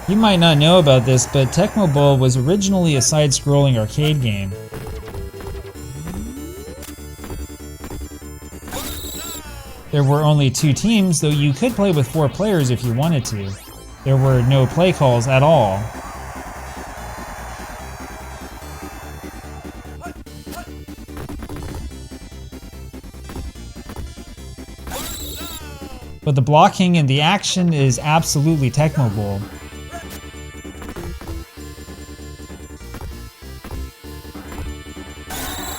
You might not know about this, but Tecmo Bowl was originally a side-scrolling arcade game. There were only 2 teams, though you could play with 4 players if you wanted to. There were no play calls at all. But the blocking and the action is absolutely Tecmo Bowl.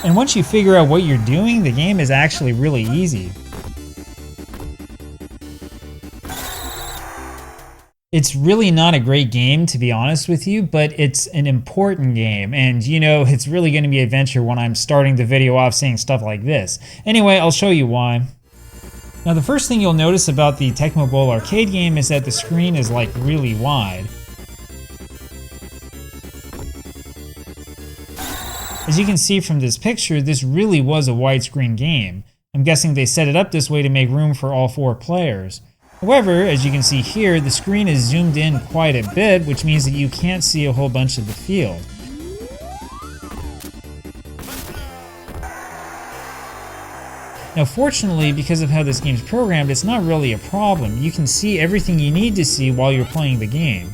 And once you figure out what you're doing, the game is actually really easy. It's really not a great game, to be honest with you, but it's an important game, and you know, it's really going to be adventure when I'm starting the video off saying stuff like this. Anyway, I'll show you why. Now, the first thing you'll notice about the Tecmo Bowl arcade game is that the screen is like really wide. As you can see from this picture, this really was a widescreen game. I'm guessing they set it up this way to make room for all 4 players. However, as you can see here, the screen is zoomed in quite a bit, which means that you can't see a whole bunch of the field. Now fortunately, because of how this game's programmed, it's not really a problem. You can see everything you need to see while you're playing the game.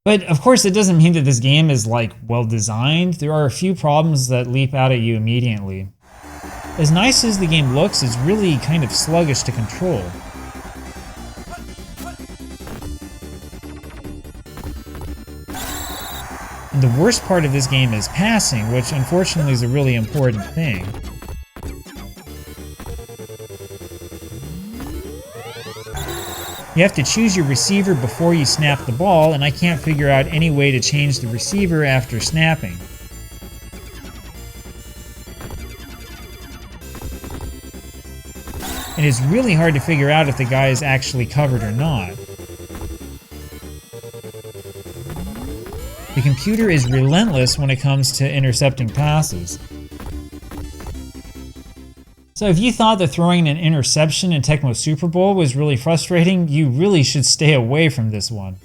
But of course, it doesn't mean that this game is like well designed. There are a few problems that leap out at you immediately. As nice as the game looks, it's really kind of sluggish to control. And the worst part of this game is passing, which unfortunately is a really important thing. You have to choose your receiver before you snap the ball, and I can't figure out any way to change the receiver after snapping. And it's really hard to figure out if the guy is actually covered or not. The computer is relentless when it comes to intercepting passes. So if you thought that throwing an interception in Tecmo Super Bowl was really frustrating, you really should stay away from this one.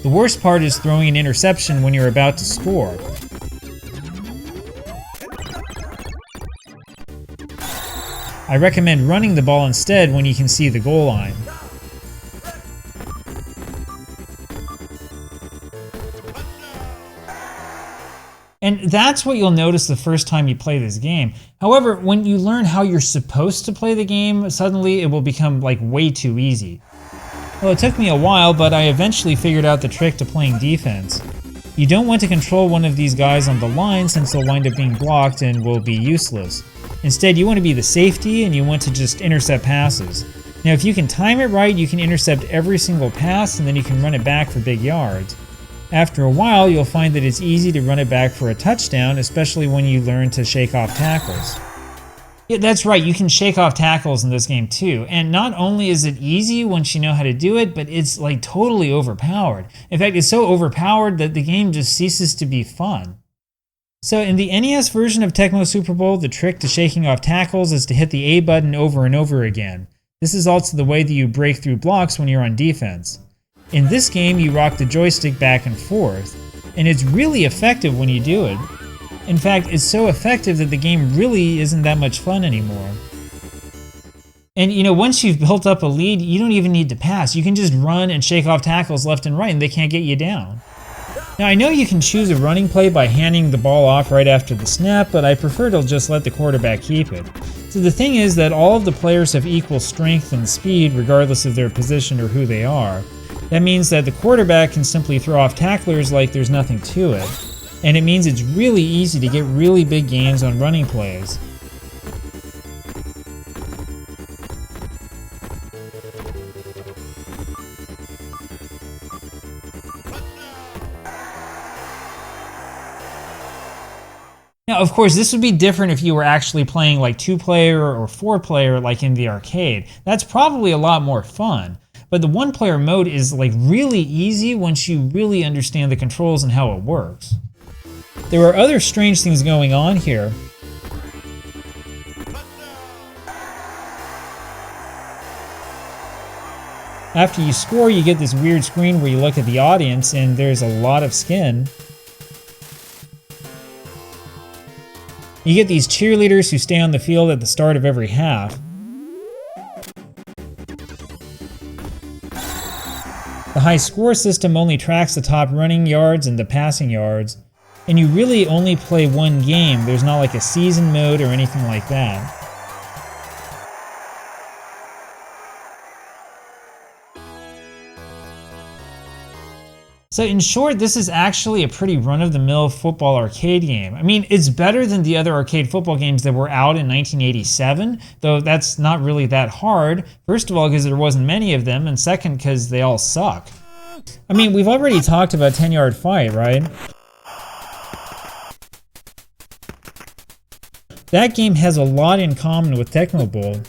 The worst part is throwing an interception when you're about to score. I recommend running the ball instead when you can see the goal line. And that's what you'll notice the first time you play this game. However, when you learn how you're supposed to play the game, suddenly it will become like way too easy. Well, it took me a while, but I eventually figured out the trick to playing defense. You don't want to control one of these guys on the line since they'll wind up being blocked and will be useless. Instead, you want to be the safety and you want to just intercept passes. Now, if you can time it right, you can intercept every single pass and then you can run it back for big yards. After a while, you'll find that it's easy to run it back for a touchdown, especially when you learn to shake off tackles. Yeah, that's right, you can shake off tackles in this game too. And not only is it easy once you know how to do it, but it's like totally overpowered. In fact, it's so overpowered that the game just ceases to be fun. So in the NES version of Tecmo Super Bowl, the trick to shaking off tackles is to hit the A button over and over again. This is also the way that you break through blocks when you're on defense. In this game, you rock the joystick back and forth, and it's really effective when you do it. In fact, it's so effective that the game really isn't that much fun anymore. And you know, once you've built up a lead, you don't even need to pass. You can just run and shake off tackles left and right, and they can't get you down. Now, I know you can choose a running play by handing the ball off right after the snap, but I prefer to just let the quarterback keep it. So the thing is that all of the players have equal strength and speed regardless of their position or who they are. That means that the quarterback can simply throw off tacklers like there's nothing to it. And it means it's really easy to get really big gains on running plays. Now, of course, this would be different if you were actually playing like 2-player or 4-player like in the arcade. That's probably a lot more fun. But the 1-player mode is like really easy once you really understand the controls and how it works. There are other strange things going on here. After you score, you get this weird screen where you look at the audience and there's a lot of skin. You get these cheerleaders who stay on the field at the start of every half. The high score system only tracks the top running yards and the passing yards, and you really only play one game. There's not like a season mode or anything like that. So in short, this is actually a pretty run-of-the-mill football arcade game. I mean, it's better than the other arcade football games that were out in 1987, though that's not really that hard. First of all, because there wasn't many of them, and second, because they all suck. I mean, we've already talked about 10-Yard Fight, right? That game has a lot in common with Tecmo Bowl.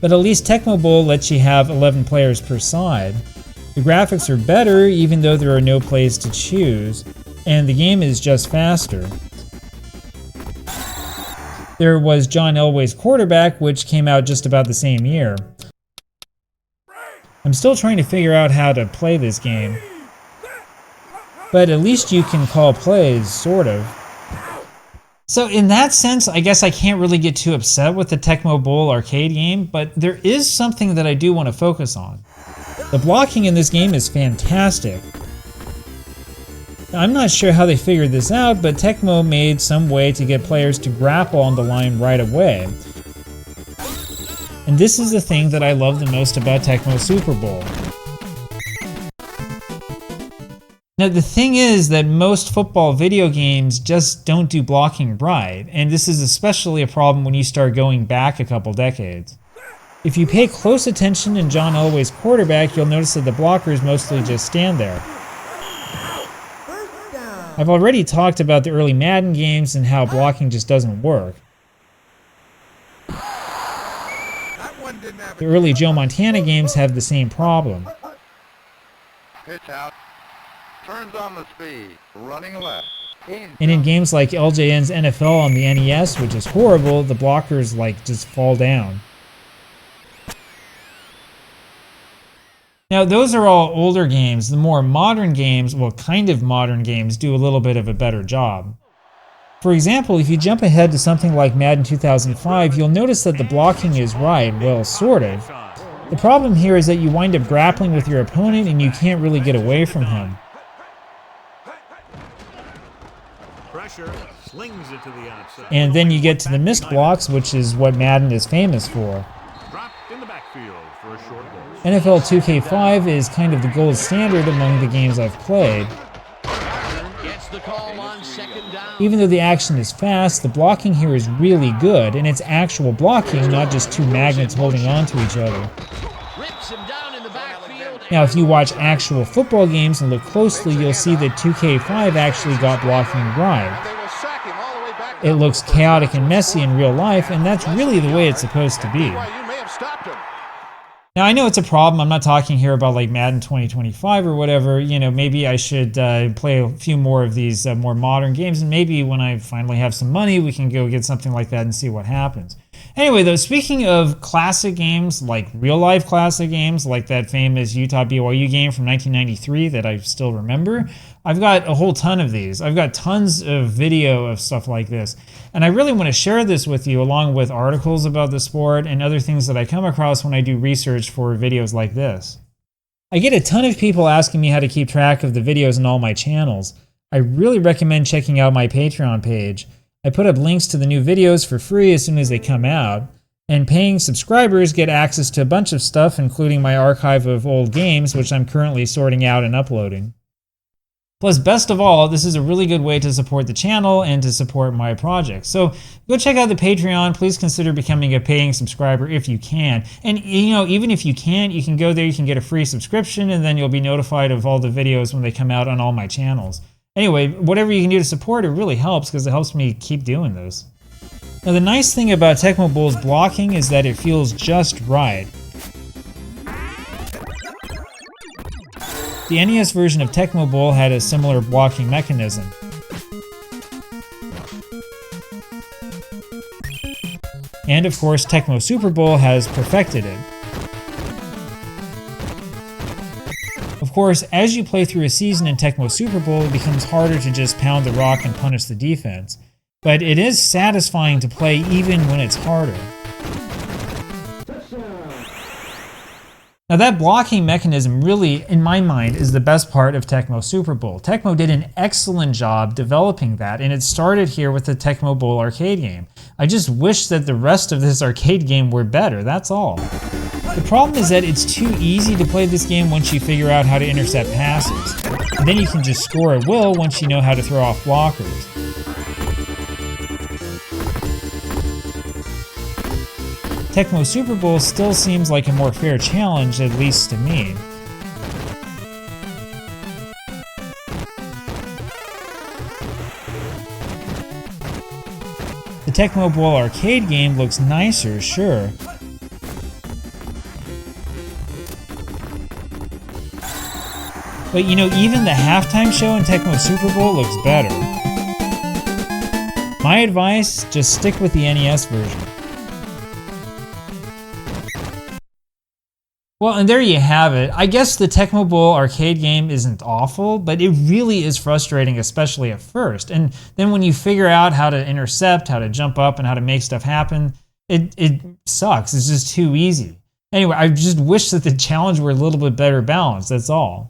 But at least Tecmo Bowl lets you have 11 players per side. The graphics are better even though there are no plays to choose, and the game is just faster. There was John Elway's Quarterback, which came out just about the same year. I'm still trying to figure out how to play this game, but at least you can call plays, sort of. So in that sense, I guess I can't really get too upset with the Tecmo Bowl arcade game, but there is something that I do want to focus on. The blocking in this game is fantastic. Now, I'm not sure how they figured this out, but Tecmo made some way to get players to grapple on the line right away. And this is the thing that I love the most about Tecmo Super Bowl. Now the thing is that most football video games just don't do blocking right, and this is especially a problem when you start going back a couple decades. If you pay close attention in John Elway's Quarterback, you'll notice that the blockers mostly just stand there. I've already talked about the early Madden games and how blocking just doesn't work. The early Joe Montana games have the same problem. Pitch out. Turns on the speed, running left. And in games like LJN's NFL on the NES, which is horrible, the blockers like just fall down. Now those are all older games. The more modern games, well kind of modern games, do a little bit of a better job. For example, if you jump ahead to something like Madden 2005, you'll notice that the blocking is right, well sort of. The problem here is that you wind up grappling with your opponent and you can't really get away from him. Slings it to the outside. And then you get to the missed blocks, which is what Madden is famous for. Dropped in the backfield for a short goal. NFL 2K5 is kind of the gold standard among the games I've played. Gets the call on second down. Even though the action is fast, the blocking here is really good, and it's actual blocking, not just two magnets holding on to each other. Rips him down in the backfield. Now, if you watch actual football games and look closely, you'll see that 2K5 actually got blocking right. It looks chaotic and messy in real life, and that's really the way it's supposed to be. Now, I know it's a problem. I'm not talking here about like Madden 2025 or whatever. You know, maybe I should play a few more of these more modern games, and maybe when I finally have some money, we can go get something like that and see what happens. Anyway, though, speaking of classic games, like real-life classic games, like that famous Utah-BYU game from 1993 that I still remember, I've got a whole ton of these. I've got tons of video of stuff like this. And I really want to share this with you along with articles about the sport and other things that I come across when I do research for videos like this. I get a ton of people asking me how to keep track of the videos on all my channels. I really recommend checking out my Patreon page. I put up links to the new videos for free as soon as they come out, and paying subscribers get access to a bunch of stuff, including my archive of old games, which I'm currently sorting out and uploading. Plus, best of all, this is a really good way to support the channel and to support my project. So go check out the Patreon. Please consider becoming a paying subscriber if you can. And you know, even if you can't, you can go there, you can get a free subscription, and then you'll be notified of all the videos when they come out on all my channels. Anyway, whatever you can do to support it really helps because it helps me keep doing this. Now the nice thing about Tecmo Bowl's blocking is that it feels just right. The NES version of Tecmo Bowl had a similar blocking mechanism. And of course, Tecmo Super Bowl has perfected it. Of course, as you play through a season in Tecmo Super Bowl, it becomes harder to just pound the rock and punish the defense. But it is satisfying to play even when it's harder. Now that blocking mechanism really, in my mind, is the best part of Tecmo Super Bowl. Tecmo did an excellent job developing that, and it started here with the Tecmo Bowl arcade game. I just wish that the rest of this arcade game were better, that's all. The problem is that it's too easy to play this game once you figure out how to intercept passes. And then you can just score at will once you know how to throw off blockers. Tecmo Super Bowl still seems like a more fair challenge, at least to me. The Tecmo Bowl arcade game looks nicer, sure. But you know, even the halftime show in Tecmo Super Bowl looks better. My advice, just stick with the NES version. Well, and there you have it. I guess the Tecmo Bowl arcade game isn't awful, but it really is frustrating, especially at first. And then when you figure out how to intercept, how to jump up, and how to make stuff happen, it sucks. It's just too easy. Anyway, I just wish that the challenge were a little bit better balanced, that's all.